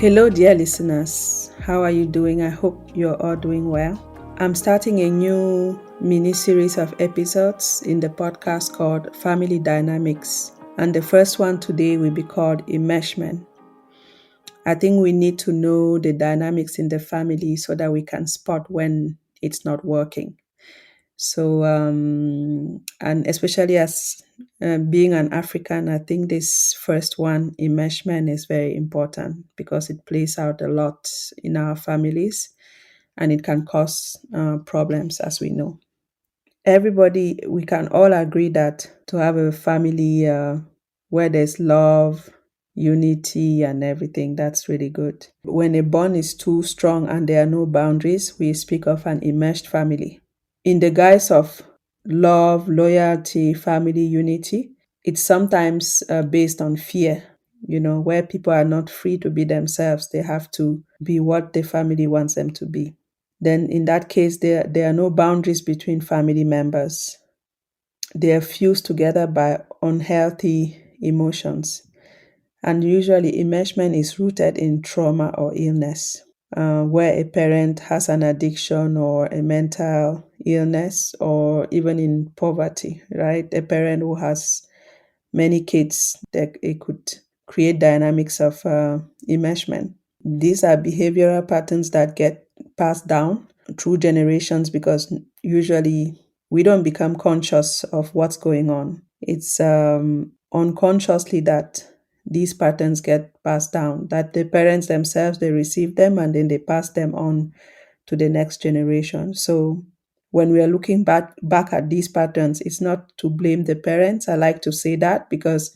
Hello, dear listeners. How are you doing? I hope you're all doing well. I'm starting a new mini-series of episodes in the podcast called Family Dynamics. And the first one today will be called Enmeshment. I think we need to know the dynamics in the family so that we can spot when it's not working. So, and especially as being an African, I think this first one, enmeshment, is very important because it plays out a lot in our families and it can cause problems, as we know. Everybody, we can all agree that to have a family where there's love, unity, and everything, that's really good. When a bond is too strong and there are no boundaries, we speak of an enmeshed family. In the guise of love, loyalty, family unity, it's sometimes based on fear, where people are not free to be themselves. They have to be what the family wants them to be. Then in that case, there are no boundaries between family members. They are fused together by unhealthy emotions. And usually, enmeshment is rooted in trauma or illness. Where a parent has an addiction or a mental illness, or even in poverty, right? A parent who has many kids, that it could create dynamics of enmeshment. These are behavioral patterns that get passed down through generations because usually we don't become conscious of what's going on. It's unconsciously that these patterns get passed down, that the parents themselves, they receive them and then they pass them on to the next generation. So when we are looking back at these patterns, it's not to blame the parents. I like to say that because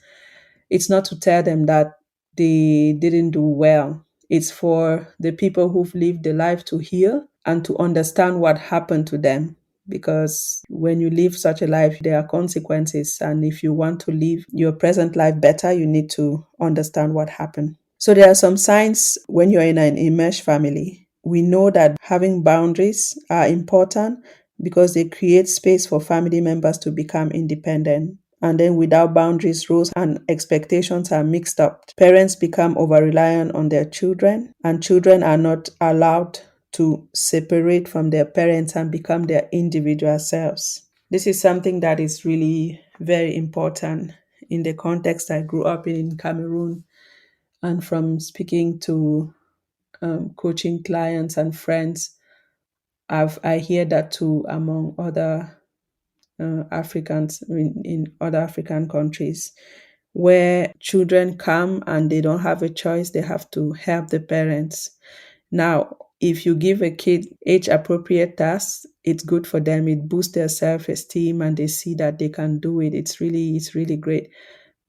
it's not to tell them that they didn't do well. It's for the people who've lived the life to heal and to understand what happened to them. Because when you live such a life, there are consequences. And if you want to live your present life better, you need to understand what happened. So there are some signs when you're in an enmeshed family. We know that having boundaries are important because they create space for family members to become independent. And then without boundaries, roles and expectations are mixed up. Parents become over-reliant on their children, and children are not allowed to separate from their parents and become their individual selves. This is something that is really very important in the context I grew up in Cameroon, and from speaking to coaching clients and friends, I hear that too among other Africans in other African countries, where children come and they don't have a choice, they have to help the parents. Now, if you give a kid age-appropriate tasks, it's good for them. It boosts their self-esteem and they see that they can do it. It's really great.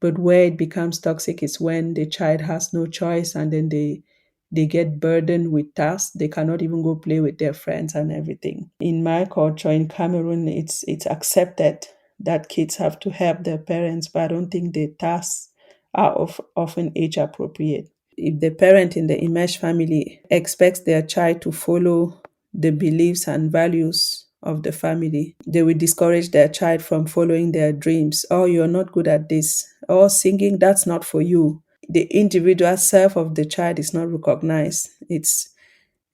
But where it becomes toxic is when the child has no choice and then they get burdened with tasks. They cannot even go play with their friends and everything. In my culture, in Cameroon, it's accepted that kids have to help their parents, but I don't think the tasks are often age appropriate. If the parent in the enmeshed family expects their child to follow the beliefs and values of the family, they will discourage their child from following their dreams. Oh, you're not good at this. Oh, singing, that's not for you. The individual self of the child is not recognized. It's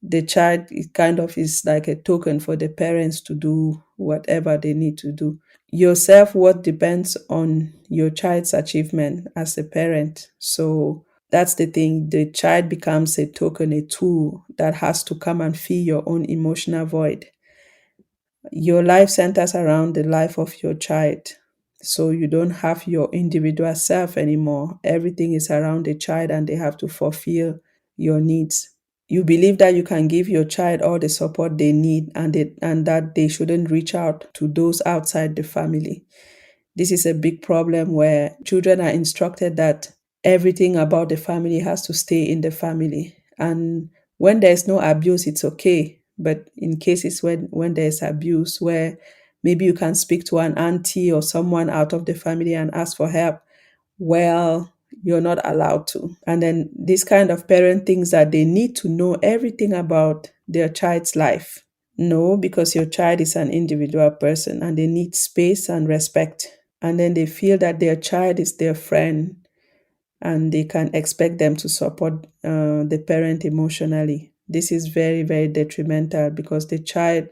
the child, it kind of is like a token for the parents to do whatever they need to do. Your self-worth depends on your child's achievement as a parent. So that's the thing. The child becomes a token, a tool that has to come and fill your own emotional void. Your life centers around the life of your child. So you don't have your individual self anymore. Everything is around the child and they have to fulfill your needs. You believe that you can give your child all the support they need and that they shouldn't reach out to those outside the family. This is a big problem where children are instructed that everything about the family has to stay in the family. And when there's no abuse, it's okay. But in cases when there's abuse, where maybe you can speak to an auntie or someone out of the family and ask for help, well, you're not allowed to. And then this kind of parent thinks that they need to know everything about their child's life. No, because your child is an individual person and they need space and respect. And then they feel that their child is their friend and they can expect them to support the parent emotionally. This is very, very detrimental because the child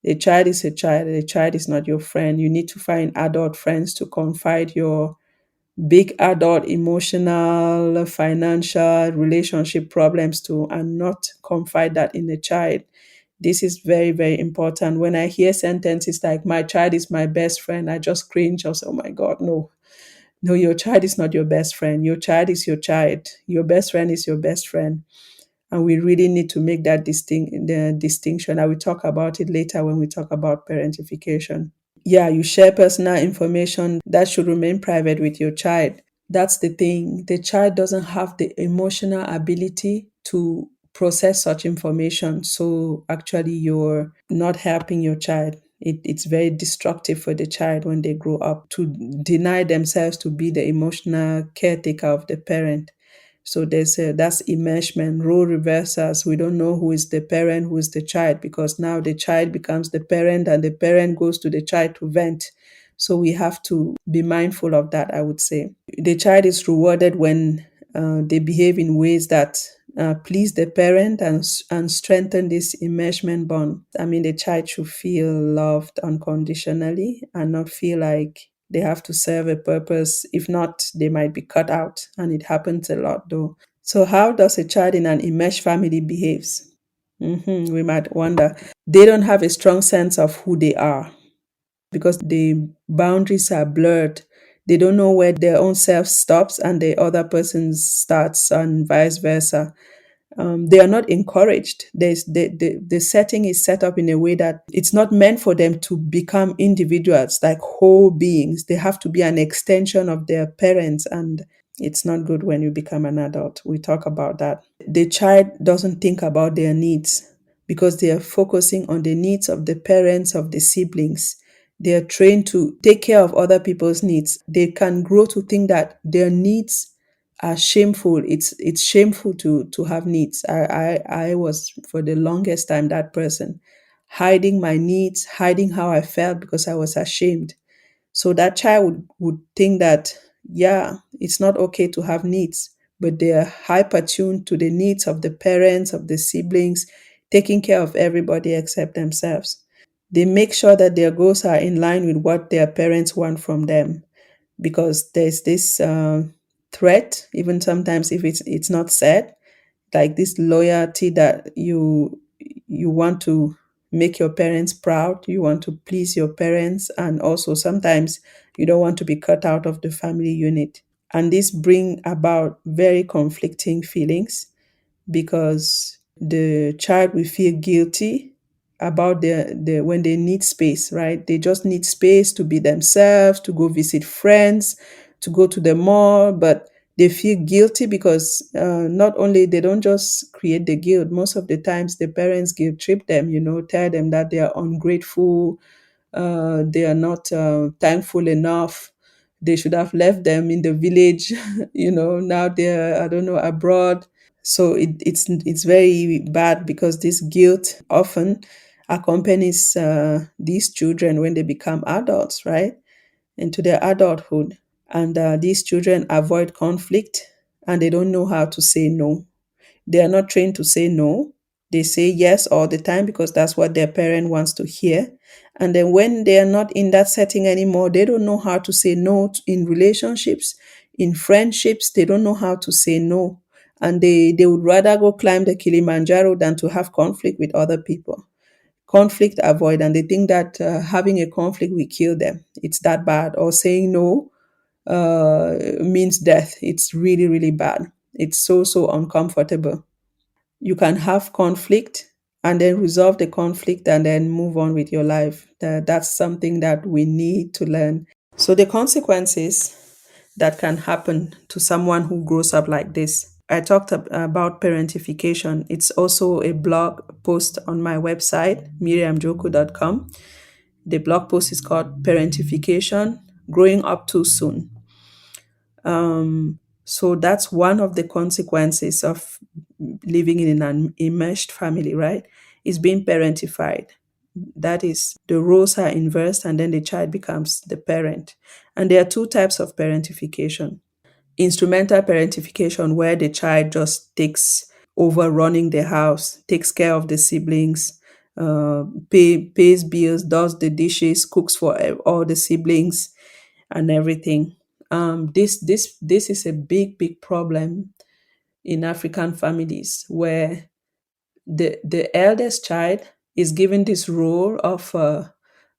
is a child. The child is not your friend. You need to find adult friends to confide your big adult emotional, financial, relationship problems to, and not confide that in a child. This is very, very important. When I hear sentences like, my child is my best friend, I just cringe. I say, oh my God, no. No, your child is not your best friend. Your child is your child. Your best friend is your best friend. And we really need to make that the distinction. I will talk about it later when we talk about parentification. Yeah, you share personal information that should remain private with your child. That's the thing. The child doesn't have the emotional ability to process such information. So actually, you're not helping your child. It's very destructive for the child when they grow up to deny themselves to be the emotional caretaker of the parent. So that's enmeshment, role reversals. We don't know who is the parent, who is the child, because now the child becomes the parent and the parent goes to the child to vent. So we have to be mindful of that, I would say. The child is rewarded when they behave in ways that please the parent and strengthen this enmeshment bond. I mean, the child should feel loved unconditionally and not feel like they have to serve a purpose. If not, they might be cut out. And it happens a lot, though. So how does a child in an enmeshed family behaves? We might wonder. They don't have a strong sense of who they are because the boundaries are blurred. They don't know where their own self stops and the other person starts, and vice versa. They are not encouraged. The setting is set up in a way that it's not meant for them to become individuals, like whole beings. They have to be an extension of their parents, and it's not good when you become an adult. We talk about that. The child doesn't think about their needs because they are focusing on the needs of the parents, of the siblings. They are trained to take care of other people's needs. They can grow to think that their needs are shameful. It's shameful to have needs. I was for the longest time that person, hiding my needs, hiding how I felt because I was ashamed. So that child would think that, yeah, it's not okay to have needs, but they are hyper tuned to the needs of the parents, of the siblings, taking care of everybody except themselves. They make sure that their goals are in line with what their parents want from them because there's this threat, even sometimes if it's not said, like this loyalty that you want to make your parents proud, you want to please your parents, and also sometimes you don't want to be cut out of the family unit. And this bring about very conflicting feelings because the child will feel guilty about the when they need space, right? They just need space to be themselves, to go visit friends, to go to the mall, but they feel guilty because not only they don't just create the guilt, most of the times the parents guilt trip them, tell them that they are ungrateful, they are not thankful enough. They should have left them in the village, now they're, I don't know, abroad. So it's very bad because this guilt often accompanies these children when they become adults, right? Into their adulthood. And these children avoid conflict and they don't know how to say no. They are not trained to say no. They say yes all the time because that's what their parent wants to hear. And then when they are not in that setting anymore, they don't know how to say no in relationships, in friendships. They don't know how to say no. And they would rather go climb the Kilimanjaro than to have conflict with other people. Conflict avoid, and they think that having a conflict will kill them. It's that bad. Or saying no means death. It's really, really bad. It's so uncomfortable. You can have conflict and then resolve the conflict and then move on with your life. That's something that we need to learn. So the consequences that can happen to someone who grows up like this. I talked about parentification. It's also a blog post on my website, miriamjoku.com. The blog post is called Parentification, Growing Up Too Soon. So that's one of the consequences of living in an enmeshed family, right? Is being parentified. That is, the roles are inversed and then the child becomes the parent. And there are two types of parentification. instrumental parentification, where the child just takes over running the house, takes care of the siblings, pays bills, does the dishes, cooks for all the siblings and everything. This is a big problem in African families, where the eldest child is given this role of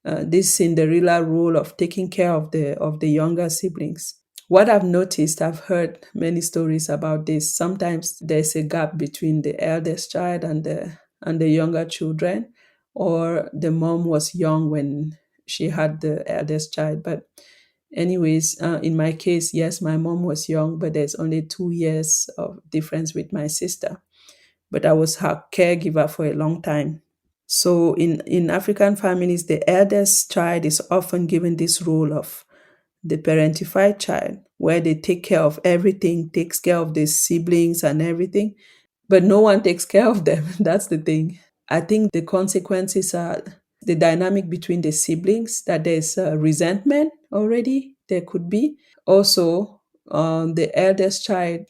this Cinderella role of taking care of the younger siblings. What I've noticed, I've heard many stories about this. Sometimes there's a gap between the eldest child and the younger children, or the mom was young when she had the eldest child. But anyways, in my case, yes, my mom was young, but there's only 2 years of difference with my sister. But I was her caregiver for a long time. So in African families, the eldest child is often given this role of the parentified child, where they take care of everything, takes care of the siblings and everything, but no one takes care of them. That's the thing. I think the consequences are the dynamic between the siblings, that there's resentment already, there could be. Also, the eldest child,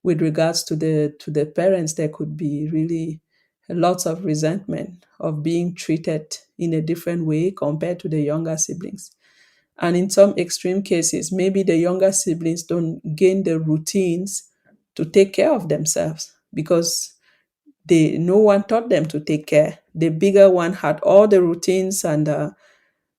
with regards to the parents, there could be really lots of resentment of being treated in a different way compared to the younger siblings. And in some extreme cases, maybe the younger siblings don't gain the routines to take care of themselves because no one taught them to take care. The bigger one had all the routines and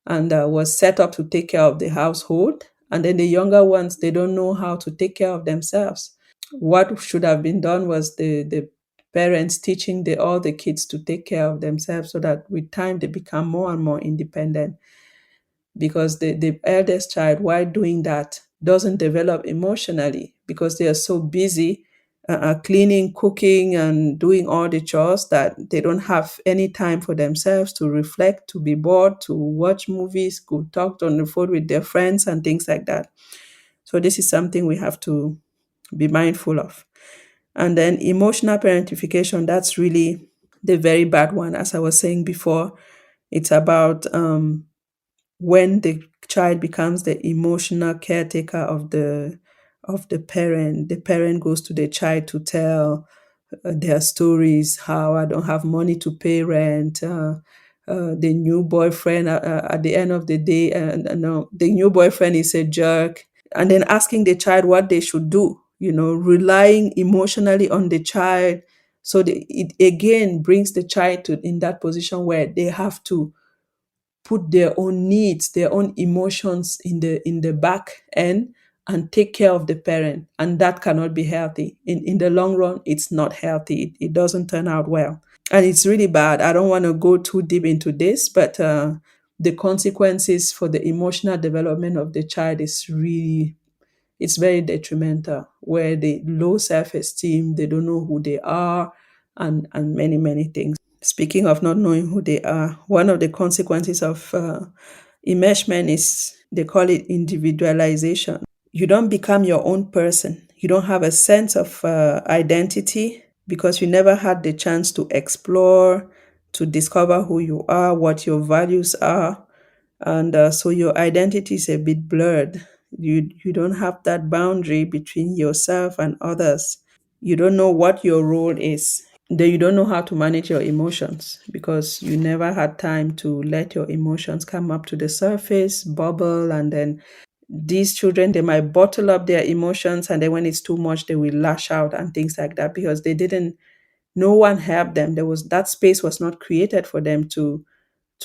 was set up to take care of the household. And then the younger ones, they don't know how to take care of themselves. What should have been done was the parents teaching all the kids to take care of themselves, so that with time they become more and more independent. Because the eldest child, while doing that, doesn't develop emotionally because they are so busy cleaning, cooking, and doing all the chores, that they don't have any time for themselves to reflect, to be bored, to watch movies, to talk on the phone with their friends and things like that. So this is something we have to be mindful of. And then emotional parentification, that's really the very bad one. As I was saying before, it's about when the child becomes the emotional caretaker of the parent. The parent goes to the child to tell their stories, how I don't have money to pay rent, the new boyfriend at the end of the day, no, the new boyfriend is a jerk, and then asking the child what they should do, relying emotionally on the child. So it again brings the child to in that position where they have to put their own needs, their own emotions in the back end and take care of the parent. And that cannot be healthy. In the long run, it's not healthy. It doesn't turn out well. And it's really bad. I don't want to go too deep into this, but the consequences for the emotional development of the child it's very detrimental, where they low self-esteem, they don't know who they are, and many things. Speaking of not knowing who they are, one of the consequences of enmeshment is, they call it individualization. You don't become your own person. You don't have a sense of identity because you never had the chance to explore, to discover who you are, what your values are. And so your identity is a bit blurred. You don't have that boundary between yourself and others. You don't know what your role is. Then you don't know how to manage your emotions because you never had time to let your emotions come up to the surface, bubble, and then these children, they might bottle up their emotions, and then when it's too much, they will lash out and things like that because no one helped them. That space was not created for them to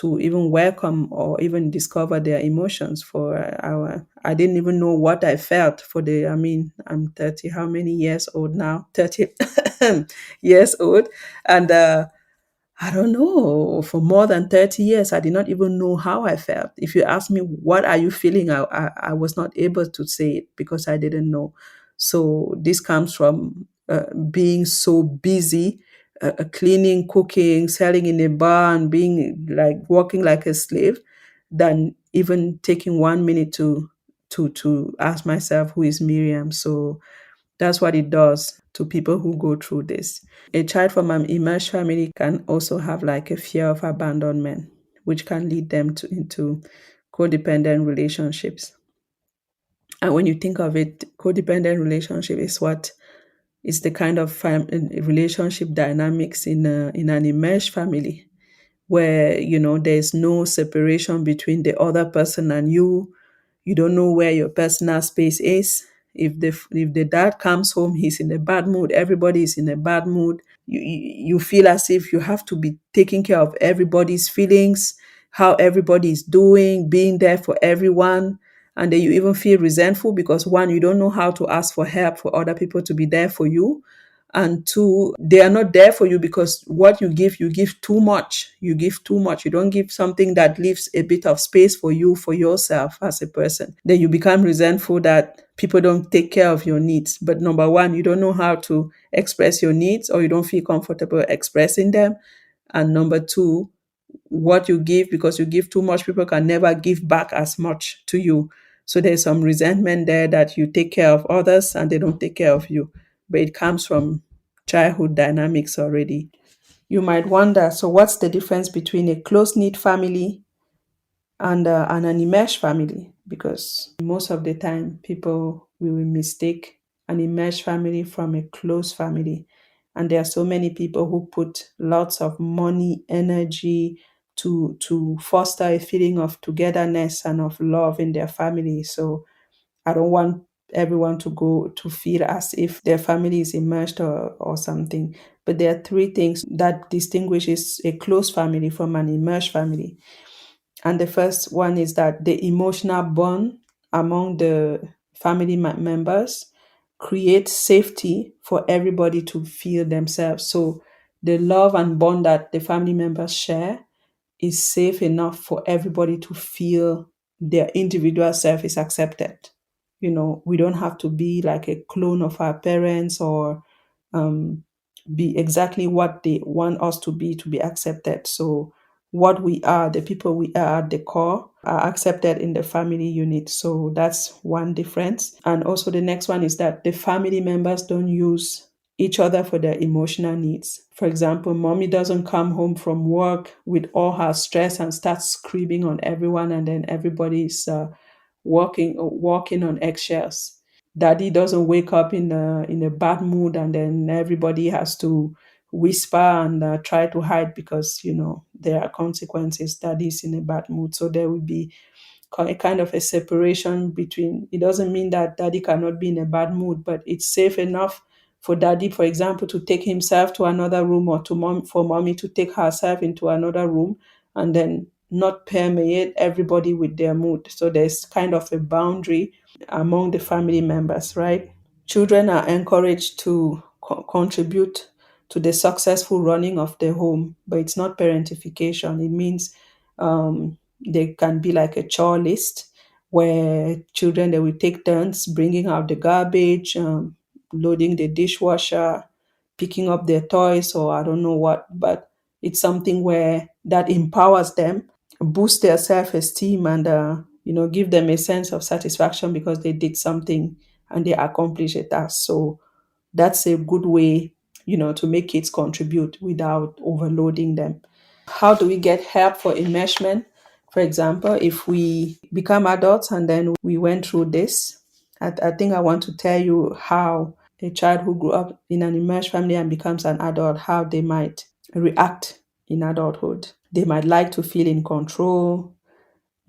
even welcome or even discover their emotions. I didn't even know what I felt I'm 30, how many years old now? 30 years old. And I don't know, for more than 30 years, I did not even know how I felt. If you ask me, what are you feeling? I was not able to say it because I didn't know. So this comes from being so busy, cleaning, cooking, selling in a bar, and being like working like a slave, than even taking 1 minute to ask myself, who is Miriam? So that's what it does to people who go through this. A child from an immersed family can also have like a fear of abandonment, which can lead them into codependent relationships. And when you think of it, codependent relationship is what is the kind of relationship dynamics in an enmeshed family, where there's no separation between the other person and you. You don't know where your personal space is. If the dad comes home, he's in a bad mood, everybody is in a bad mood. You feel as if you have to be taking care of everybody's feelings, how everybody is doing, being there for everyone. And then you even feel resentful because, one, you don't know how to ask for help for other people to be there for you, and two, they are not there for you because what you give too much. You give too much. You don't give something that leaves a bit of space for you, for yourself as a person. Then you become resentful that people don't take care of your needs. But number one, you don't know how to express your needs, or you don't feel comfortable expressing them. And number two, what you give, because you give too much, people can never give back as much to you. So there's some resentment there that you take care of others and they don't take care of you. But it comes from childhood dynamics already. You might wonder, so what's the difference between a close-knit family and an enmeshed family? Because most of the time, people will mistake an enmeshed family from a close family. And there are so many people who put lots of money, energy to foster a feeling of togetherness and of love in their family. So I don't want everyone to go to feel as if their family is immersed or something. But there are three things that distinguishes a close family from an immersed family. And the first one is that the emotional bond among the family members creates safety for everybody to feel themselves. So the love and bond that the family members share is safe enough for everybody to feel their individual self is accepted. We don't have to be like a clone of our parents, or um, be exactly what they want us to be accepted. So what we are, the people we are at the core, are accepted in the family unit. So that's one difference. And also the next one is that the family members don't use each other for their emotional needs. For example, mommy doesn't come home from work with all her stress and starts screaming on everyone, and then everybody's walking on eggshells. Daddy doesn't wake up in a bad mood, and then everybody has to whisper and try to hide because there are consequences. Daddy's in a bad mood, so there will be a kind of a separation between. It doesn't mean that daddy cannot be in a bad mood, but it's safe enough for daddy, for example, to take himself to another room, or for mommy to take herself into another room, and then not permeate everybody with their mood. So there's kind of a boundary among the family members, right? Children are encouraged to contribute to the successful running of the home, but it's not parentification. It means there can be like a chore list where children, they will take turns bringing out the garbage, loading the dishwasher, picking up their toys, or I don't know what, but it's something where that empowers them, boost their self-esteem, and give them a sense of satisfaction because they did something and they accomplished a task. So that's a good way to make kids contribute without overloading them. How do we get help for enmeshment? For example, if we become adults and then we went through this, I think I want to tell you how a child who grew up in an enmeshed family and becomes an adult, how they might react in adulthood. They might like to feel in control.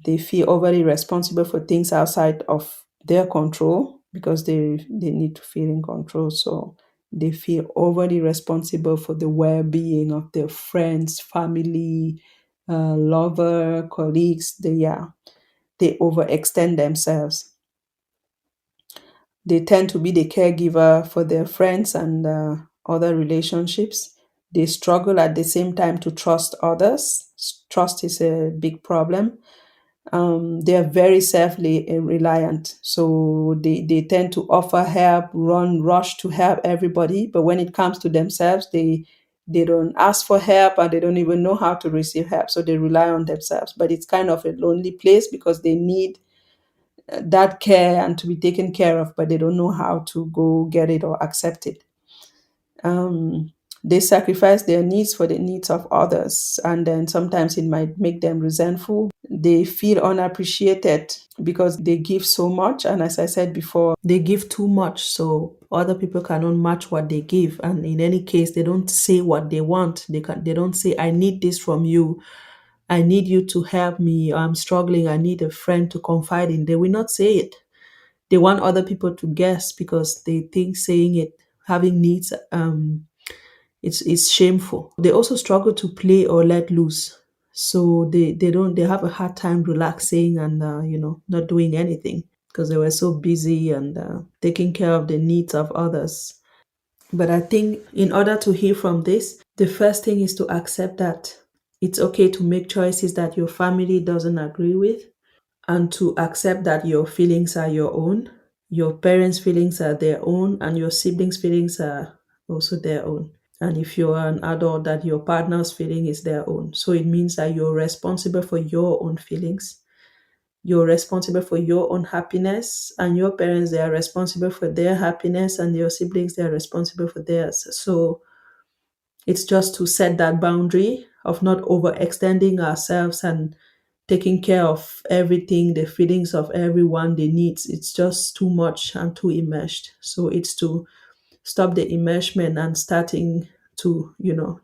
They feel overly responsible for things outside of their control because they need to feel in control. So they feel overly responsible for the well-being of their friends, family, lover, colleagues. They overextend themselves. They tend to be the caregiver for their friends and other relationships. They struggle at the same time to trust others. Trust is a big problem. They are very self-reliant. So they tend to offer help, rush to help everybody. But when it comes to themselves, they don't ask for help, and they don't even know how to receive help. So they rely on themselves. But it's kind of a lonely place because they need that care and to be taken care of, but they don't know how to go get it or accept it. They sacrifice their needs for the needs of others, and then sometimes it might make them resentful. They feel unappreciated because they give so much, and as I said before, they give too much, so other people cannot match what they give. And in any case, they don't say what they want. They don't say, I need this from you. I need you to help me. I'm struggling. I need a friend to confide in. They will not say it. They want other people to guess because they think saying it, having needs, it's shameful. They also struggle to play or let loose. So they have a hard time relaxing and not doing anything because they were so busy and taking care of the needs of others. But I think in order to heal from this, the first thing is to accept that it's okay to make choices that your family doesn't agree with, and to accept that your feelings are your own, your parents' feelings are their own, and your siblings' feelings are also their own. And if you're an adult, that your partner's feeling is their own. So it means that you're responsible for your own feelings. You're responsible for your own happiness, and your parents, they are responsible for their happiness, and your siblings, they are responsible for theirs. So it's just to set that boundary of not overextending ourselves and taking care of everything, the feelings of everyone, the needs. It's just too much and too enmeshed. So it's to stop the enmeshment and starting to,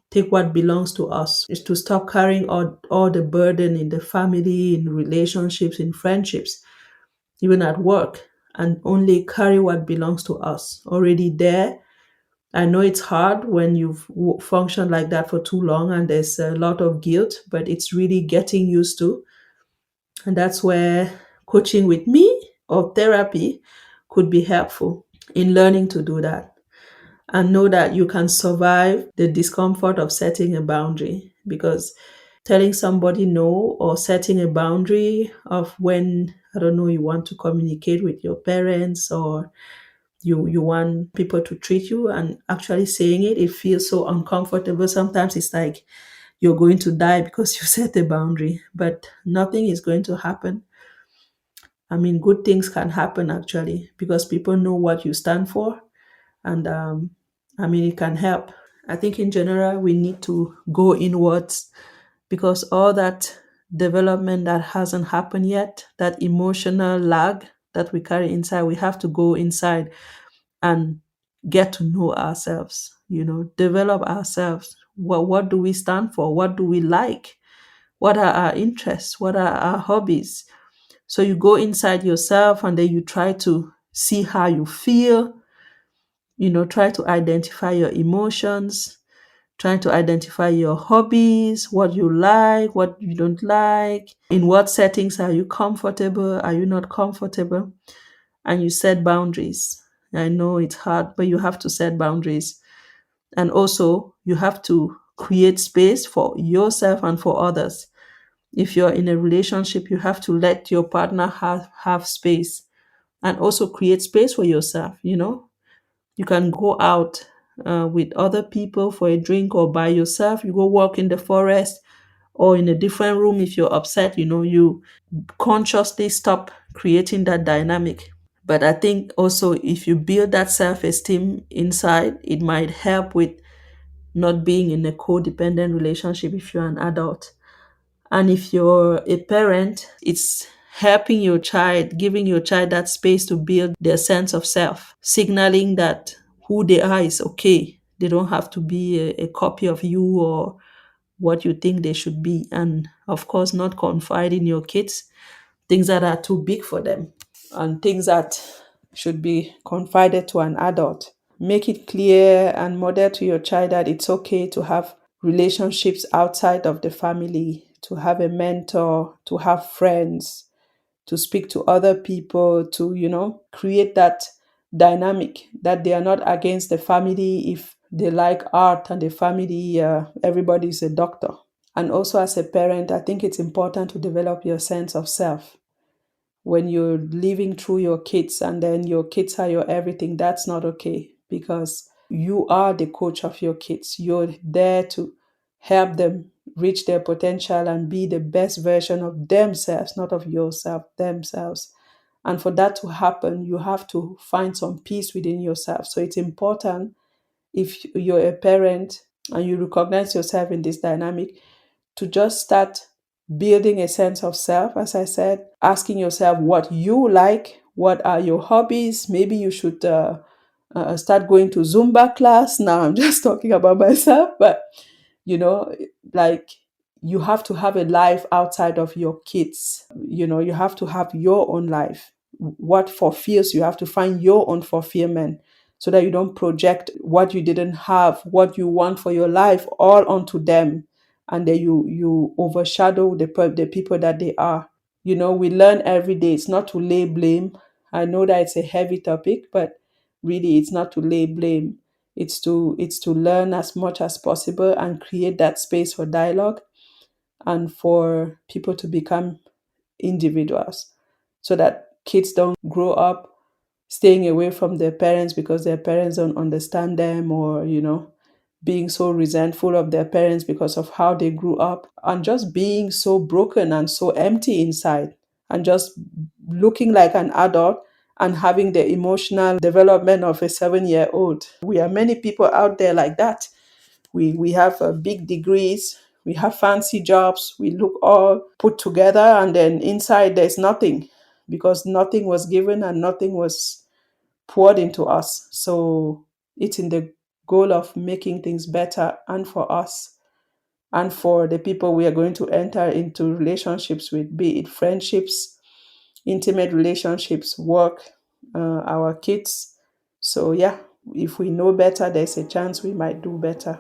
take what belongs to us. It's to stop carrying all the burden in the family, in relationships, in friendships, even at work, and only carry what belongs to us already there. I know it's hard when you've functioned like that for too long and there's a lot of guilt, but it's really getting used to. And that's where coaching with me or therapy could be helpful in learning to do that. And know that you can survive the discomfort of setting a boundary, because telling somebody no or setting a boundary of when, I don't know, you want to communicate with your parents, or you want people to treat you, and actually saying it feels so uncomfortable. Sometimes it's like you're going to die because you set a boundary, but nothing is going to happen. I mean, good things can happen actually because people know what you stand for, and I mean, it can help. I think in general, we need to go inwards, because all that development that hasn't happened yet, that emotional lag that we carry inside, we have to go inside and get to know ourselves, develop ourselves. What do we stand for? What do we like? What are our interests? What are our hobbies? So you go inside yourself and then you try to see how you feel, try to identify your emotions, trying to identify your hobbies, what you like, what you don't like, in what settings are you comfortable, are you not comfortable, and you set boundaries. I know it's hard, but you have to set boundaries. And also, you have to create space for yourself and for others. If you're in a relationship, you have to let your partner have space, and also create space for yourself. You can go out with other people for a drink, or by yourself. You go walk in the forest or in a different room. If you're upset, you consciously stop creating that dynamic. But I think also if you build that self-esteem inside, it might help with not being in a codependent relationship if you're an adult. And if you're a parent, it's helping your child, giving your child that space to build their sense of self, signaling that who they are is okay. They don't have to be a copy of you or what you think they should be. And of course, not confide in your kids things that are too big for them, and things that should be confided to an adult. Make it clear and model to your child that it's okay to have relationships outside of the family, to have a mentor, to have friends, to speak to other people, to, create that dynamic, that they are not against the family if they like art and the family, everybody is a doctor. And also as a parent, I think it's important to develop your sense of self. When you're living through your kids and then your kids are your everything, that's not okay, because you are the coach of your kids. You're there to help them reach their potential and be the best version of themselves, not of yourself, themselves. And for that to happen, you have to find some peace within yourself. So it's important, if you're a parent and you recognize yourself in this dynamic, to just start building a sense of self, as I said, asking yourself what you like, what are your hobbies. Maybe you should start going to Zumba class. Now I'm just talking about myself, but you know, like, you have to have a life outside of your kids. You have to have your own life. What fulfills you, have to find your own fulfillment, so that you don't project what you didn't have, what you want for your life, all onto them, and then you overshadow the people that they are. We learn every day. It's not to lay blame. I know that it's a heavy topic, but really it's not to lay blame. It's to learn as much as possible and create that space for dialogue and for people to become individuals, so that kids don't grow up staying away from their parents because their parents don't understand them, or being so resentful of their parents because of how they grew up, and just being so broken and so empty inside, and just looking like an adult and having the emotional development of a 7-year-old. We are many people out there like that. We have big degrees, we have fancy jobs, we look all put together, and then inside there's nothing, because nothing was given and nothing was poured into us. So it's in the goal of making things better, and for us and for the people we are going to enter into relationships with, be it friendships, intimate relationships, work, our kids. So yeah, if we know better, there's a chance we might do better.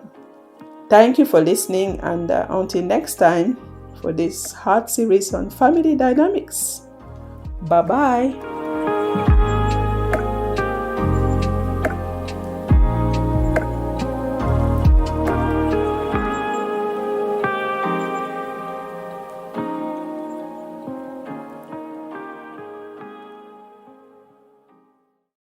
Thank you for listening, and until next time for this hard series on family dynamics. Bye bye.